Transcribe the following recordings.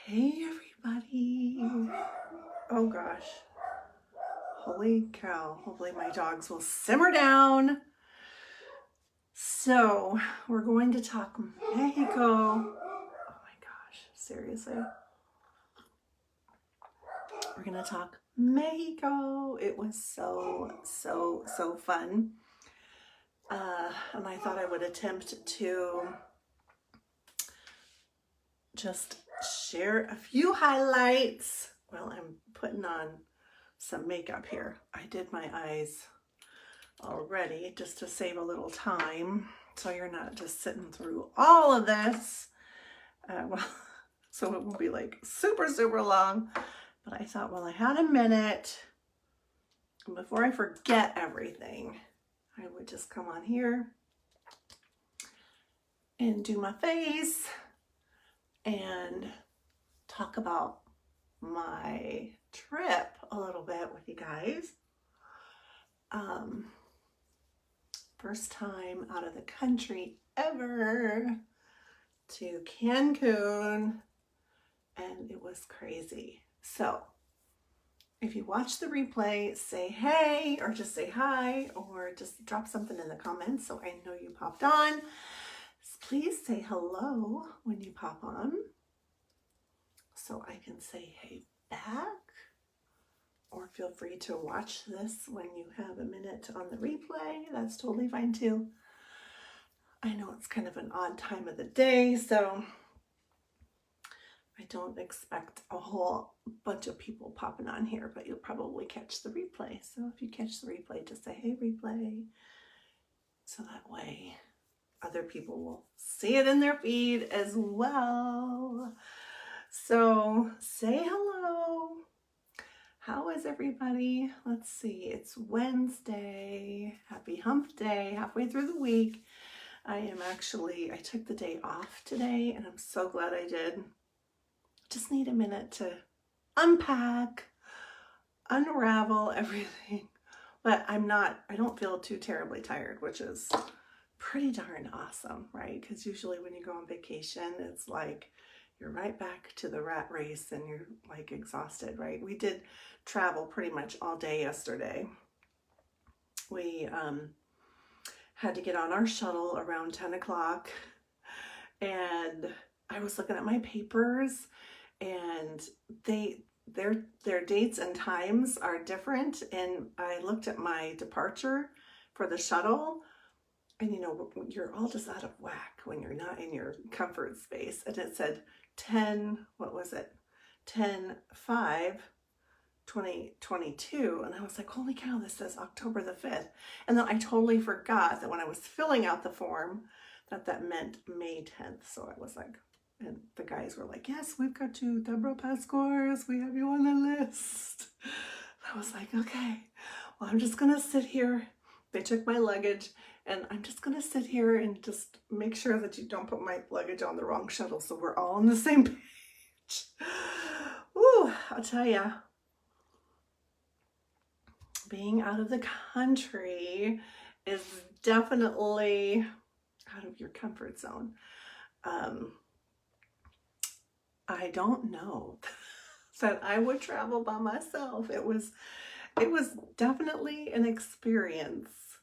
Hey everybody. Oh gosh. Holy cow. Hopefully my dogs will simmer down. So we're going to talk Mexico. Oh my gosh, seriously. We're going to talk Mexico. It was so fun. And I thought I would attempt to just share a few highlights while I'm putting on some makeup here. I did my eyes already just to save a little time, so you're not just sitting through all of this. Well, so it won't be like super long, but I thought, well, I had a minute, and before I forget everything, I would just come on here and do my face and talk about my trip a little bit with you guys. First time out of the country ever to Cancun, and it was crazy. So if you watch the replay, say hey, or just say hi, or just drop something in the comments so I know you popped on. Please say hello when you pop on so I can say hey back. Or feel free to watch this when you have a minute on the replay. That's totally fine too. I know it's kind of an odd time of the day, so I don't expect a whole bunch of people popping on here, but you'll probably catch the replay. So if you catch the replay, just say, hey, replay. So that way other people will see it in their feed as well. So say hello. How is everybody? Let's see, it's Wednesday. Happy hump day, halfway through the week. I took the day off today, and I'm so glad I did. Just need a minute to unpack, unravel everything. But I don't feel too terribly tired, which is pretty darn awesome, right? Because usually when you go on vacation, it's like you're right back to the rat race and you're like exhausted, right? We did travel pretty much all day yesterday. We had to get on our shuttle around 10 o'clock, and I was looking at my papers, and their dates and times are different, and I looked at my departure for the shuttle, and you know, you're all just out of whack when you're not in your comfort space, and it said 10/5/2022, and I was like, holy cow, this says October the 5th. And then I totally forgot that when I was filling out the form that meant May 10th. So I was like, and the guys were like, yes, we've got you, Deborah Pascors, we have you on the list. I was like, okay, well, I'm just gonna sit here. They took my luggage, and I'm just gonna sit here and just make sure that you don't put my luggage on the wrong shuttle, so we're all on the same page. Ooh, I'll tell ya, being out of the country is definitely out of your comfort zone. I don't know that I would travel by myself. It was definitely an experience,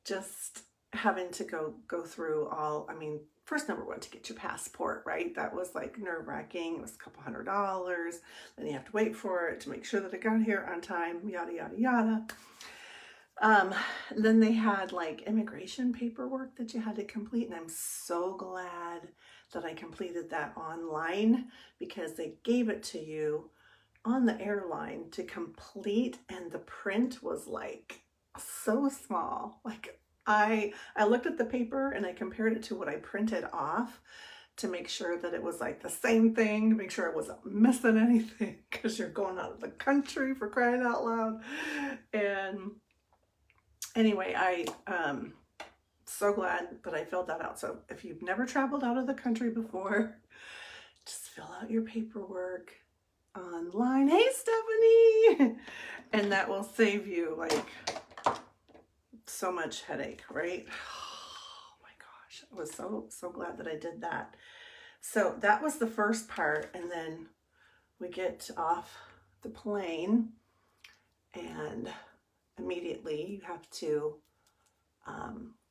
just having to go through all, I mean, first number one, to get your passport, right? That was like nerve-wracking. It was a couple $100. Then you have to wait for it to make sure that it got here on time, yada, yada, yada. Then they had like immigration paperwork that you had to complete, and I'm so glad that I completed that online, because they gave it to you on the airline to complete, and the print was like so small. Like I looked at the paper and I compared it to what I printed off to make sure that it was like the same thing, to make sure I wasn't missing anything, because you're going out of the country, for crying out loud. And anyway, I'm so glad that I filled that out. So if you've never traveled out of the country before, just fill out your paperwork online. Hey, Stephanie! And that will save you like so much headache, right? Oh my gosh, I was so glad that I did that. So that was the first part, and then we get off the plane, and immediately you have to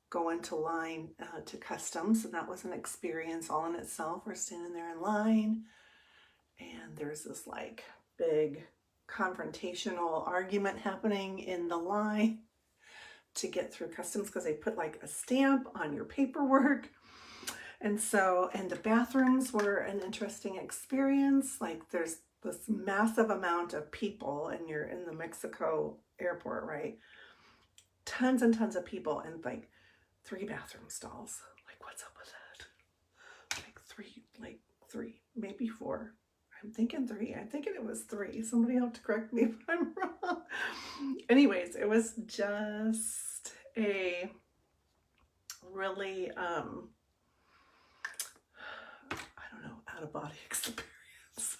go into line to customs, and that was an experience all in itself. We're standing there in line, and there's this like big confrontational argument happening in the line to get through customs because they put like a stamp on your paperwork. And so, and the bathrooms were an interesting experience. Like there's this massive amount of people, and you're in the Mexico airport, right? Tons and tons of people, and like 3 bathroom stalls. Like, what's up with that? Like three, maybe 4. I'm thinking 3. I'm thinking it was 3. Somebody have to correct me if I'm wrong. Anyways, it was just a really, I don't know, out of body experience.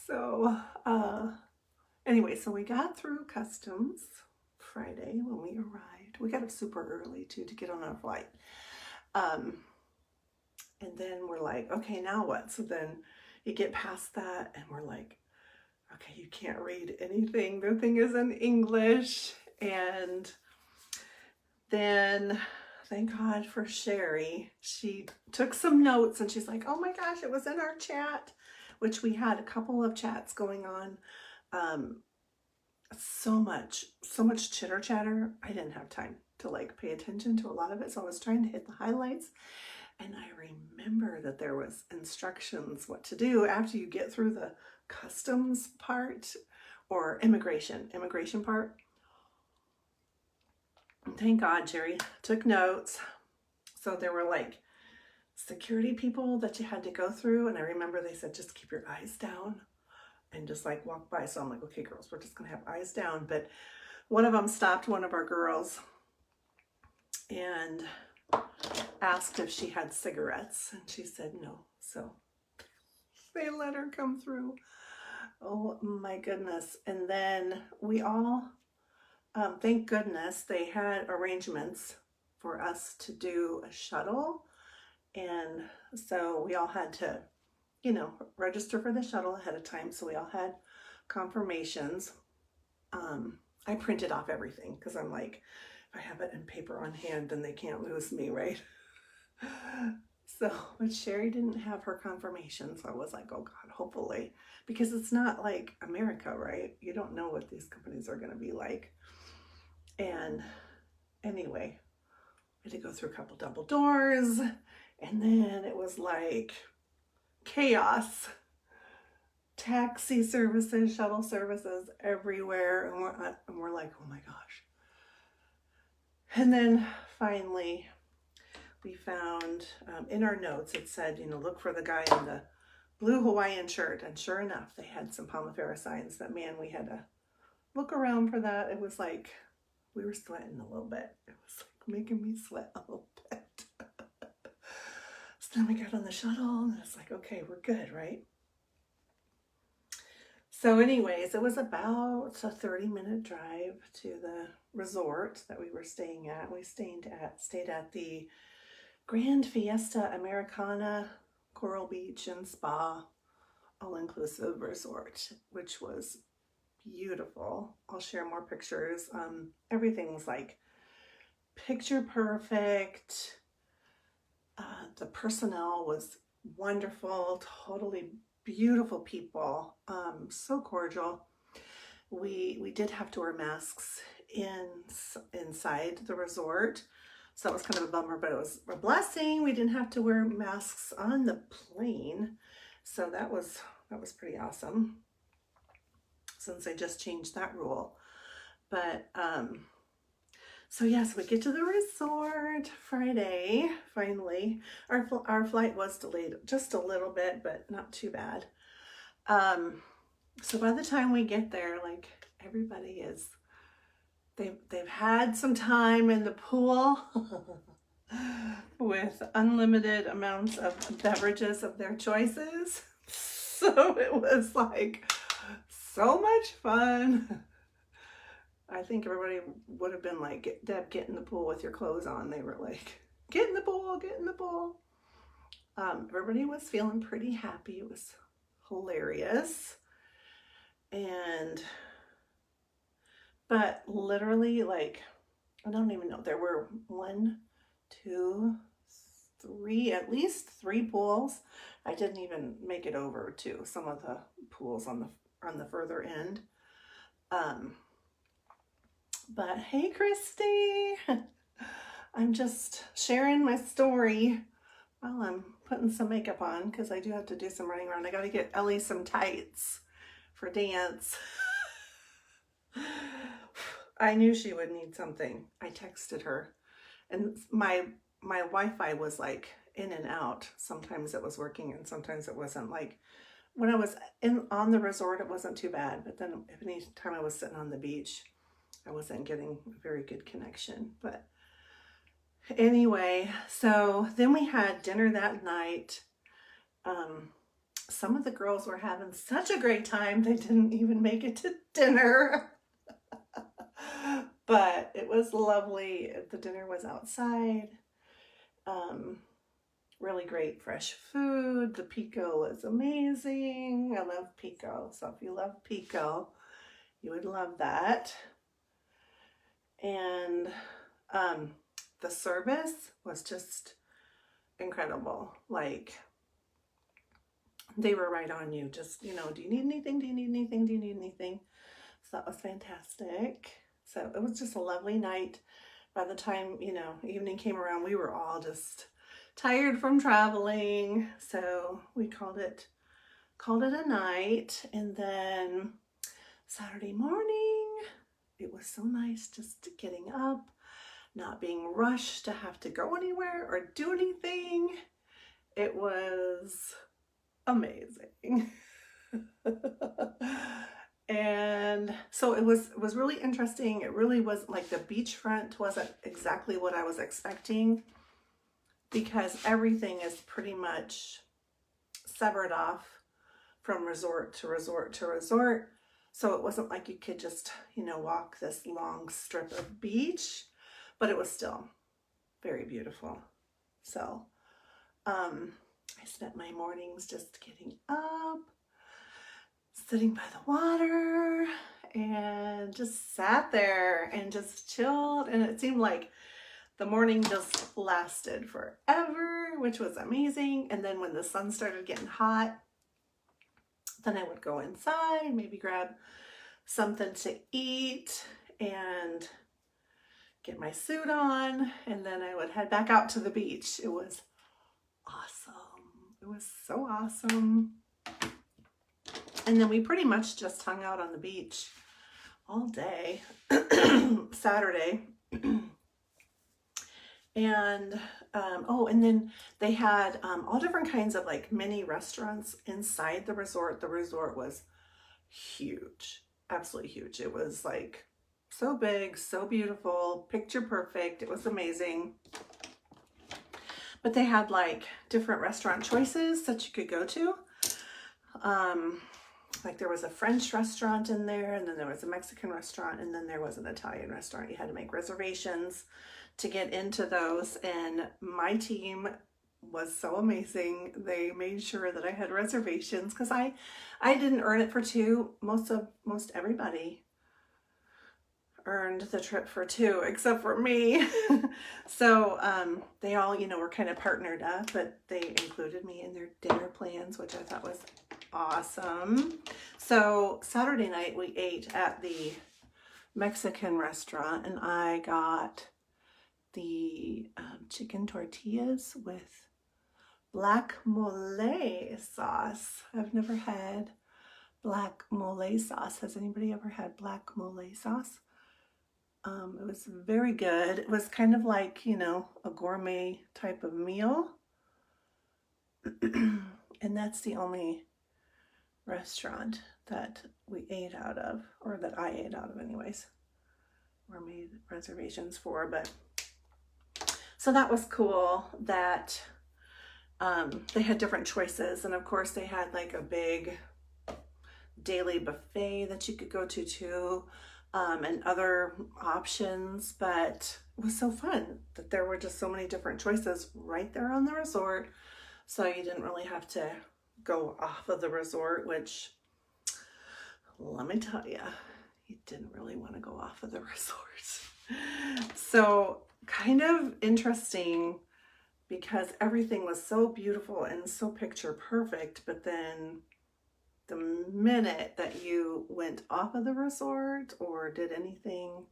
So, anyway, so we got through customs Friday when we arrived. We got up super early too to get on our flight. And then we're like, okay, now what? So then you get past that and we're like, okay, you can't read anything. The thing is in English. And then thank God for Sherry. She took some notes and she's like, oh my gosh, it was in our chat, which we had a couple of chats going on. So much chitter chatter. I didn't have time to like pay attention to a lot of it. So I was trying to hit the highlights. And I remember that there was instructions what to do after you get through the customs part or immigration part. And thank God Jerry took notes. So there were like security people that you had to go through. And I remember they said, just keep your eyes down and just like walk by. So I'm like, okay, girls, we're just going to have eyes down. But one of them stopped one of our girls and asked if she had cigarettes, and she said no. So they let her come through. Oh my goodness. And then we all, thank goodness, they had arrangements for us to do a shuttle. And so we all had to, you know, register for the shuttle ahead of time. So we all had confirmations. I printed off everything because I'm like, if I have it in paper on hand, then they can't lose me, right? So, but Sherry didn't have her confirmation. So I was like, oh God, hopefully, because it's not like America, right? You don't know what these companies are going to be like. And anyway, we had to go through a couple double doors, and then it was like chaos. Taxi services, shuttle services everywhere. And we're like, oh my gosh. And then finally, we found in our notes, it said, you know, look for the guy in the blue Hawaiian shirt. And sure enough, they had some Palmafera signs. That, man, we had to look around for that. It was like, we were sweating a little bit. It was like making me sweat a little bit. So then we got on the shuttle and it's like, okay, we're good, right? So anyways, it was about a 30-minute drive to the resort that we were staying at. We stayed at the Grand Fiesta Americana Coral Beach and Spa all-inclusive resort, which was beautiful. I'll share more pictures. Everything was like picture perfect. The personnel was wonderful, totally beautiful people, so cordial. We did have to wear masks inside the resort, so that was kind of a bummer, but it was a blessing. We didn't have to wear masks on the plane, so that was pretty awesome, since they just changed that rule. But so yes, we get to the resort Friday, finally. Our flight was delayed just a little bit, but not too bad. So by the time we get there, like, everybody is, they've had some time in the pool with unlimited amounts of beverages of their choices. So it was like so much fun. I think everybody would have been like, Deb, get in the pool with your clothes on. They were like, get in the pool, get in the pool. Everybody was feeling pretty happy. It was hilarious. But literally, like, I don't even know. There were 1, 2, 3, at least 3 pools. I didn't even make it over to some of the pools on the further end. But hey, Christy, I'm just sharing my story while I'm putting some makeup on because I do have to do some running around. I got to get Ellie some tights for dance. I knew she would need something. I texted her, and my Wi-Fi was like in and out. Sometimes it was working and sometimes it wasn't. Like when I was on the resort, it wasn't too bad, but then any time I was sitting on the beach, I wasn't getting a very good connection. But anyway, so then we had dinner that night. Some of the girls were having such a great time, they didn't even make it to dinner. But it was lovely. The dinner was outside. Really great fresh food. The pico was amazing. I love pico. So if you love pico, you would love that. And the service was just incredible. Like, they were right on you. Just, do you need anything? Do you need anything? Do you need anything? So that was fantastic. So it was just a lovely night. By the time, evening came around, we were all just tired from traveling. So we called it a night. And then Saturday morning, it was so nice just getting up, not being rushed to have to go anywhere or do anything. It was amazing. And so it was really interesting. It really was like the beachfront wasn't exactly what I was expecting, because everything is pretty much severed off from resort to resort to resort. So it wasn't like you could just, walk this long strip of beach, but it was still very beautiful. So I spent my mornings just getting up, sitting by the water, and just sat there and just chilled. And it seemed like the morning just lasted forever, which was amazing. And then when the sun started getting hot, then I would go inside, maybe grab something to eat and get my suit on, and then I would head back out to the beach. It was awesome. It was so awesome. And then we pretty much just hung out on the beach all day Saturday. And and then they had all different kinds of like mini restaurants inside the resort. The resort was huge, absolutely huge. It was like so big, so beautiful, picture perfect. It was amazing. But they had like different restaurant choices that you could go to. Like there was a French restaurant in there, and then there was a Mexican restaurant, and then there was an Italian restaurant. You had to make reservations to get into those, and my team was so amazing. They made sure that I had reservations because I didn't earn it for 2. Most everybody earned the trip for 2 except for me. So they all, were kind of partnered up, but they included me in their dinner plans, which I thought was awesome. So Saturday night we ate at the Mexican restaurant, and I got the chicken tortillas with black mole sauce. I've never had black mole sauce. Has anybody ever had black mole sauce? It was very good. It was kind of like, a gourmet type of meal. And that's the only restaurant that we ate out of, or that I ate out of anyways, or made reservations for. But so that was cool that they had different choices. And of course they had like a big daily buffet that you could go to too, and other options. But it was so fun that there were just so many different choices right there on the resort So you didn't really have to go off of the resort, which let me tell you, you didn't really want to go off of the resort. So kind of interesting because everything was so beautiful and so picture perfect, but then the minute that you went off of the resort or did anything,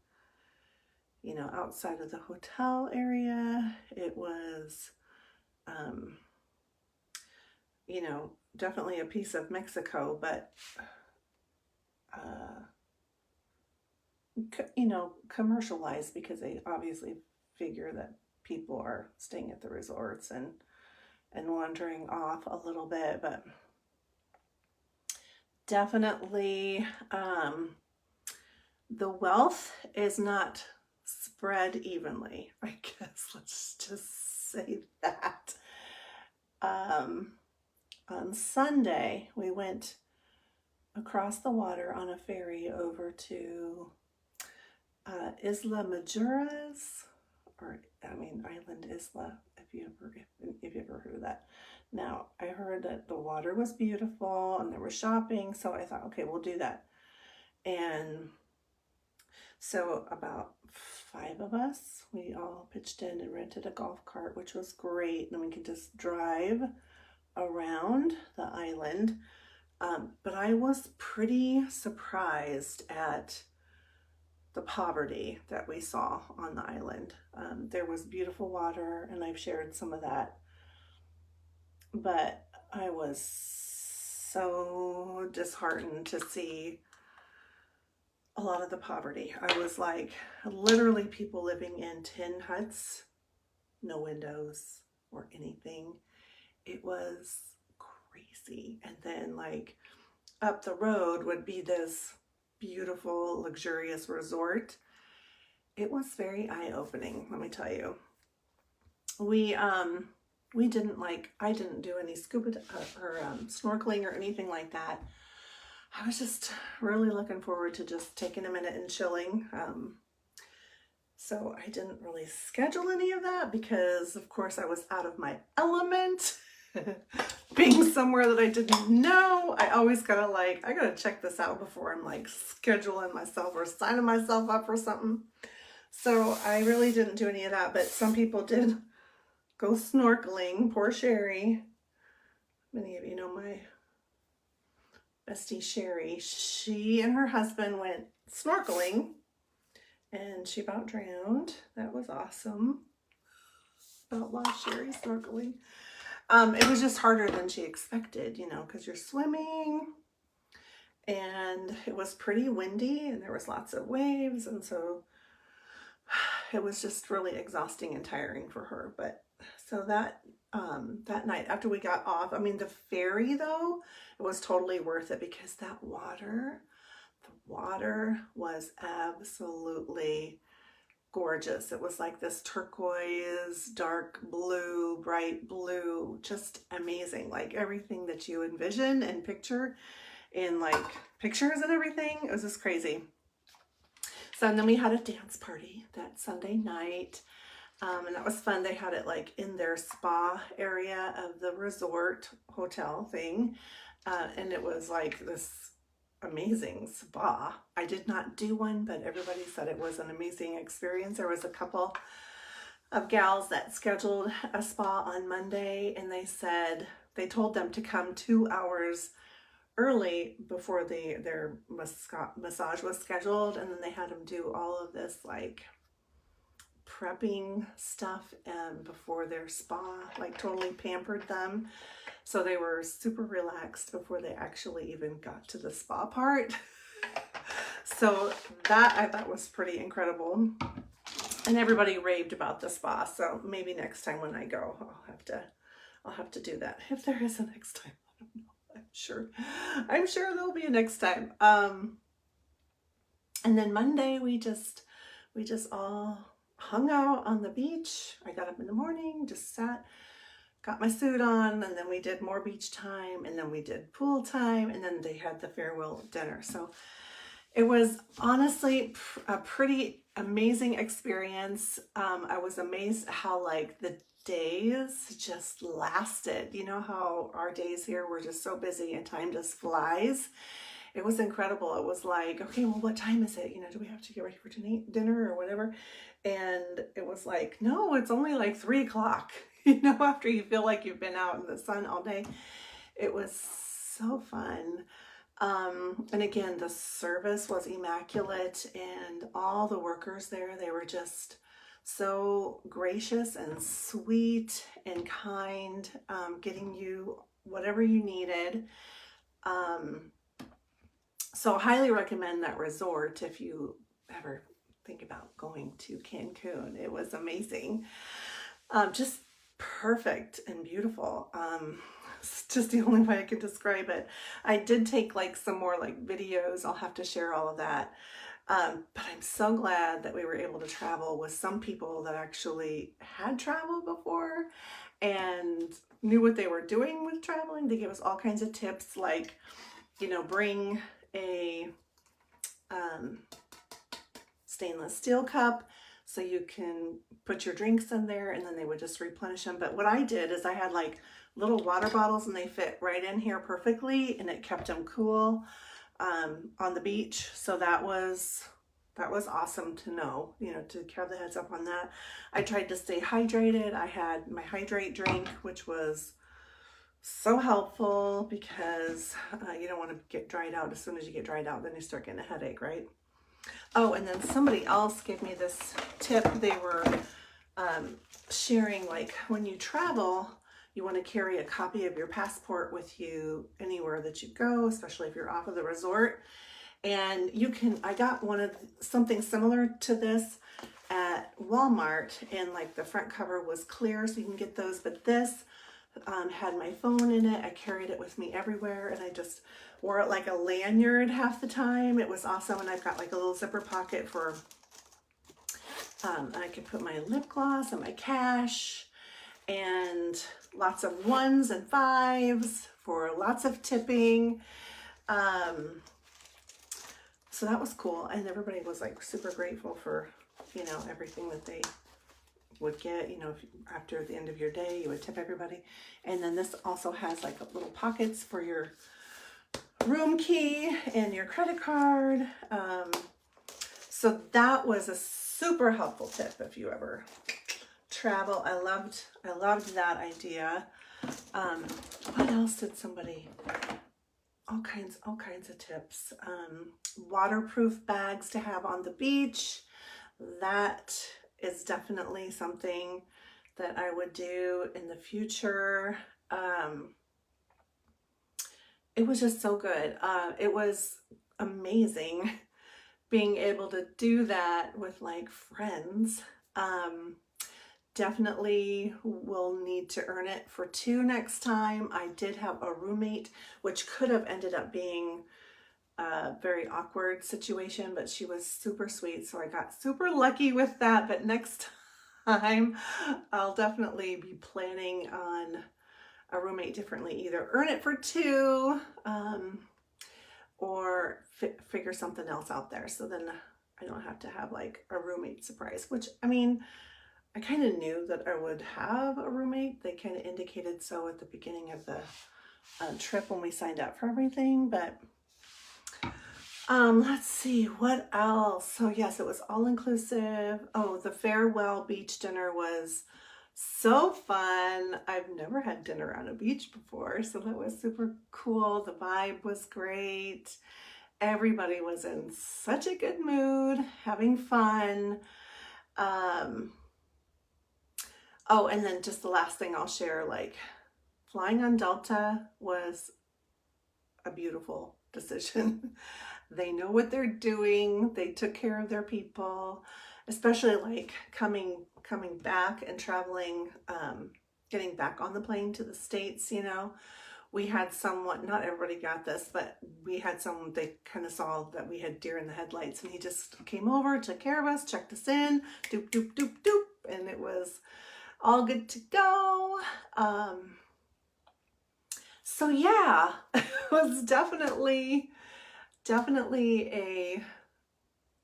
you know, outside of the hotel area, it was, you know, definitely a piece of Mexico, but, you know, commercialized because they obviously figure that people are staying at the resorts and wandering off a little bit, but definitely the wealth is not spread evenly. I guess let's just say that. On Sunday, we went across the water on a ferry over to Isla Majuras, or I mean Island Isla, if you ever heard of that. Now, I heard that the water was beautiful and there was shopping, so I thought, okay, we'll do that. And so about 5 of us, we all pitched in and rented a golf cart, which was great. And then we could just drive around the island. But I was pretty surprised at the poverty that we saw on the island. There was beautiful water, and I've shared some of that. But I was so disheartened to see a lot of the poverty. I was like, literally people living in tin huts, no windows or anything. It was crazy. And then like up the road would be this beautiful, luxurious resort. It was very eye-opening, let me tell you. We didn't I didn't do any scuba or snorkeling or anything like that. I was just really looking forward to just taking a minute and chilling. So I didn't really schedule any of that because, of course, I was out of my element. Being somewhere that I didn't know, I always gotta I gotta check this out before I'm scheduling myself or signing myself up for something. So I really didn't do any of that, but some people did go snorkeling. Poor Sherry. Many of you know my bestie Sherry. She and her husband went snorkeling and she about drowned. That was awesome. About lost Sherry snorkeling. It was just harder than she expected, you know, because you're swimming and it was pretty windy and there was lots of waves, and so it was just really exhausting and tiring for her. But so that night after we got off, I mean, the ferry though, it was totally worth it because the water was absolutely gorgeous. It was like this turquoise, dark blue, bright blue, just amazing. Like everything that you envision and picture in pictures and everything. It was just crazy. So and then we had a dance party that Sunday night. And that was fun. They had it in their spa area of the resort hotel thing. And it was this amazing spa. I did not do one, but everybody said it was an amazing experience. There was a couple of gals that scheduled a spa on Monday, and they told them to come 2 hours early before their massage was scheduled, and then they had them do all of this prepping stuff before their spa, totally pampered them. So they were super relaxed before they actually even got to the spa part. So that I thought was pretty incredible. And everybody raved about the spa. So maybe next time when I go, I'll have to do that. If there is a next time, I don't know. I'm sure there'll be a next time. And then Monday we just all hung out on the beach. I got up in the morning, just sat, got my suit on, and then we did more beach time, and then we did pool time, and then they had the farewell dinner. So It was honestly a pretty amazing experience. I was amazed how like the days just lasted. You know how our days here were just so busy and time just flies. It was incredible. It was like, okay, well, what time is it? You know, do we have to get ready for dinner or whatever? And it was like, no, it's only like 3 o'clock. You know, after you feel like you've been out in the sun all day. It was so fun. And again, the service was immaculate, and all the workers there, they were just so gracious and sweet and kind, getting you whatever you needed. Um, so highly recommend that resort if you ever think about going to Cancun. It was amazing. Just perfect and beautiful. It's just the only way I can describe it. I did take like some more like videos. I'll have to share all of that. But I'm so glad that we were able to travel with some people that actually had traveled before and knew what they were doing with traveling. They gave us all kinds of tips, like, you know, bring a stainless steel cup so you can put your drinks in there, and then they would just replenish them. But what I did is I had like little water bottles, and they fit right in here perfectly, and it kept them cool on the beach. So that was awesome to know, you know, to have the heads up on that. I tried to stay hydrated. I had my hydrate drink, which was so helpful because you don't want to get dried out. As soon as you get dried out, then you start getting a headache, right? Oh, and then somebody else gave me this tip. They were sharing, like, when you travel, you want to carry a copy of your passport with you anywhere that you go, especially if you're off of the resort. And you can, I got something similar to this at Walmart, and like the front cover was clear, so you can get those. But this had my phone in it. I carried it with me everywhere, and I just wore it like a lanyard half the time. It was awesome. And I've got like a little zipper pocket for, I could put my lip gloss and my cash, and lots of 1s and 5s for lots of tipping. So that was cool. And everybody was like super grateful for, you know, everything that they would get. You know, if after the end of your day, you would tip everybody. And then this also has like little pockets for your room key and your credit card. So that was a super helpful tip if you ever travel. I loved that idea. What else did somebody? All kinds of tips. Waterproof bags to have on the beach. That is definitely something that I would do in the future. It was just so good. It was amazing being able to do that with like friends. Definitely will need to earn it for 2 next time. I did have a roommate, which could have ended up being a very awkward situation, but she was super sweet, so I got super lucky with that. But next time, I'll definitely be planning on a roommate differently. Either earn it for 2, or figure something else out there, so then I don't have to have like a roommate surprise, which, I mean, I kind of knew that I would have a roommate. They kind of indicated so at the beginning of the trip when we signed up for everything. But let's see, what else? So yes, it was all inclusive. Oh, the farewell beach dinner was so fun. I've never had dinner on a beach before, so that was super cool. The vibe was great. Everybody was in such a good mood, having fun. Oh, and then just the last thing I'll share, like, flying on Delta was a beautiful decision. They know what they're doing. They took care of their people, especially like coming back and traveling, getting back on the plane to the States, you know. We had someone, not everybody got this, but we had someone, they kind of saw that we had deer in the headlights, and he just came over, took care of us, checked us in, doop, doop, doop, doop, and it was all good to go. So yeah, it was definitely definitely a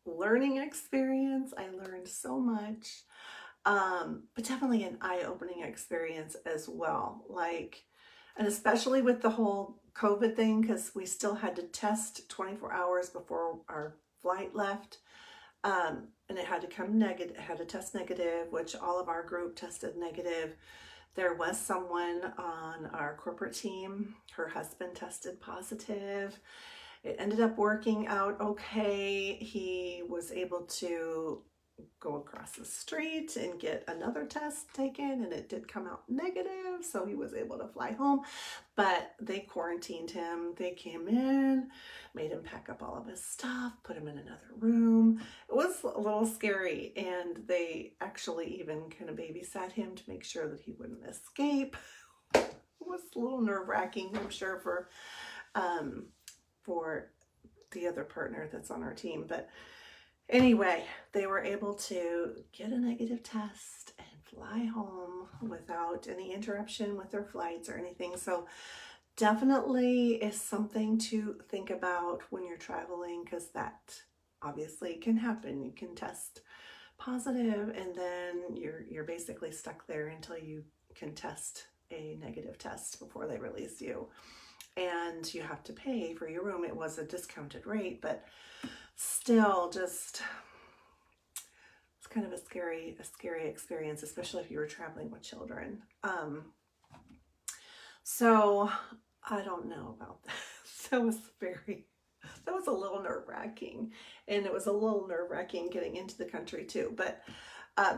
learning experience. I learned so much. But definitely an eye-opening experience as well. Like, and especially with the whole COVID thing, because we still had to test 24 hours before our flight left. And it had to come negative, it had to test negative, which all of our group tested negative. There was someone on our corporate team, her husband tested positive. It ended up working out okay. He was able to go across the street and get another test taken, and it did come out negative, so he was able to fly home. But they quarantined him. They came in, made him pack up all of his stuff, put him in another room. It was a little scary, and they actually even kind of babysat him to make sure that he wouldn't escape. It was a little nerve-wracking, I'm sure, for the other partner that's on our team. But anyway, they were able to get a negative test and fly home without any interruption with their flights or anything. So definitely is something to think about when you're traveling, because that obviously can happen. You can test positive and then you're basically stuck there until you can test a negative test before they release you. And you have to pay for your room. It was a discounted rate, but still just, it's kind of a scary experience, especially if you were traveling with children. So I don't know about that. That was a little nerve-wracking, and it was a little nerve-wracking getting into the country too. But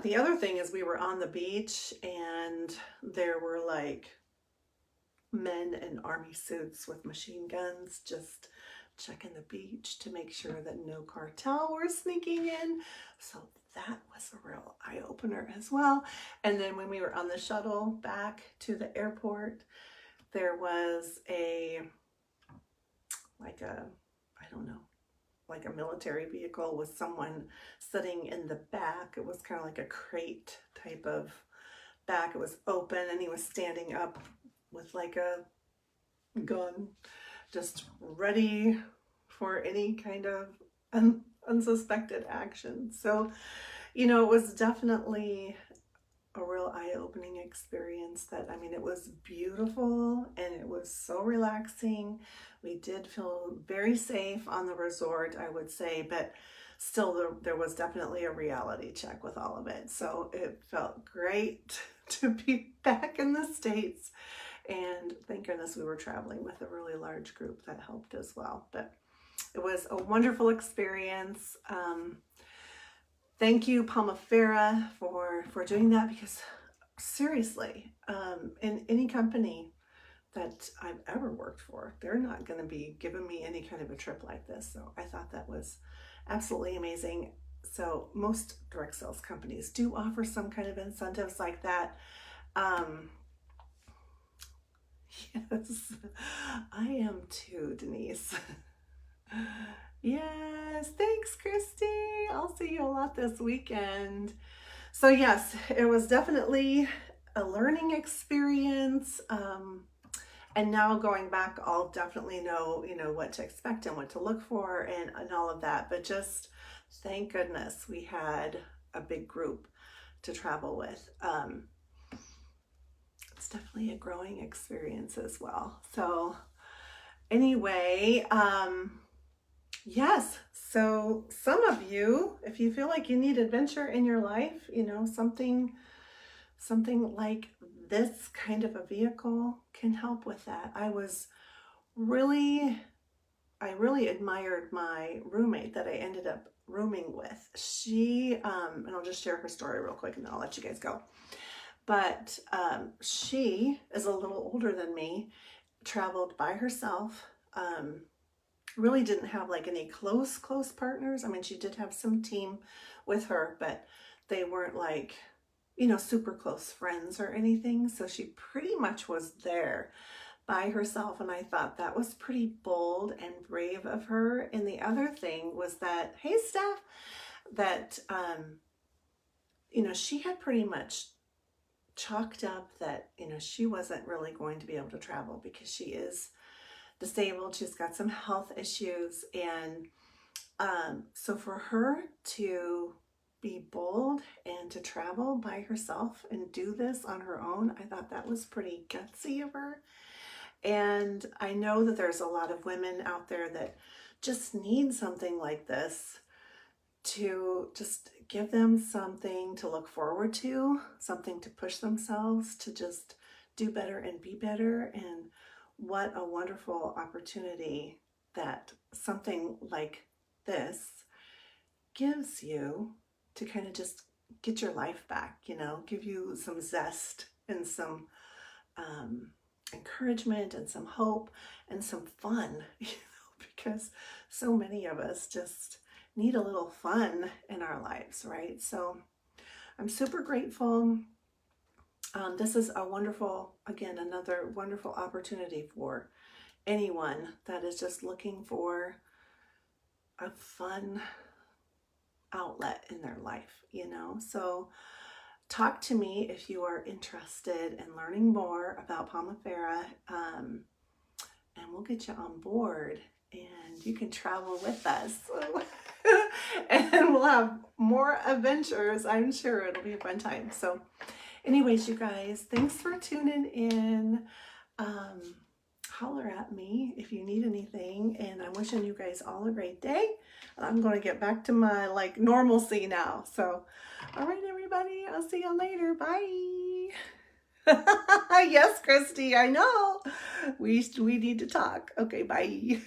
the other thing is, we were on the beach and there were like men in army suits with machine guns just checking the beach to make sure that no cartel were sneaking in. So that was a real eye-opener as well. And then when we were on the shuttle back to the airport, there was like a military vehicle with someone sitting in the back. It was kind of like a crate type of back. It was open, and he was standing up with like a gun, just ready for any kind of unsuspected action. So, it was definitely a real eye-opening experience. It was beautiful and it was so relaxing. We did feel very safe on the resort, I would say, but still there was definitely a reality check with all of it. So it felt great to be back in the States, and thank goodness we were traveling with a really large group. That helped as well. But it was a wonderful experience. Thank you, Palmafera, for doing that, because seriously, in any company that I've ever worked for, they're not going to be giving me any kind of a trip like this. So I thought that was absolutely amazing. So most direct sales companies do offer some kind of incentives like that. Yes, I am too, Denise. Yes, thanks, Christy. I'll see you a lot this weekend. So yes, it was definitely a learning experience. And now going back, I'll definitely know, what to expect and what to look for and all of that. But just thank goodness we had a big group to travel with. It's definitely a growing experience as well. So anyway, yes, so some of you, if you feel like you need adventure in your life, something like this kind of a vehicle can help with that. I really admired my roommate that I ended up rooming with. She, and I'll just share her story real quick and then I'll let you guys go. But she is a little older than me, traveled by herself, really didn't have like any close partners. She did have some team with her, but they weren't like, super close friends or anything. So she pretty much was there by herself. And I thought that was pretty bold and brave of her. And the other thing was that, hey, Steph, that, she had pretty much chalked up that, she wasn't really going to be able to travel because she is disabled. She's got some health issues. And so for her to be bold and to travel by herself and do this on her own, I thought that was pretty gutsy of her. And I know that there's a lot of women out there that just need something like this to just give them something to look forward to, something to push themselves to just do better and be better. And what a wonderful opportunity that something like this gives you to kind of just get your life back, you know, give you some zest and some encouragement and some hope and some fun, you know, because so many of us just need a little fun in our lives, right? So I'm super grateful. This is a wonderful, again, another wonderful opportunity for anyone that is just looking for a fun outlet in their life, you know. So talk to me if you are interested in learning more about Pomifera, and we'll get you on board and you can travel with us. And we'll have more adventures. I'm sure it'll be a fun time. So anyways, you guys, thanks for tuning in. Holler at me if you need anything, and I'm wishing you guys all a great day. I'm going to get back to my like normalcy now. So all right, everybody, I'll see you later. Bye. Yes, Christy, I know we need to talk. Okay, bye.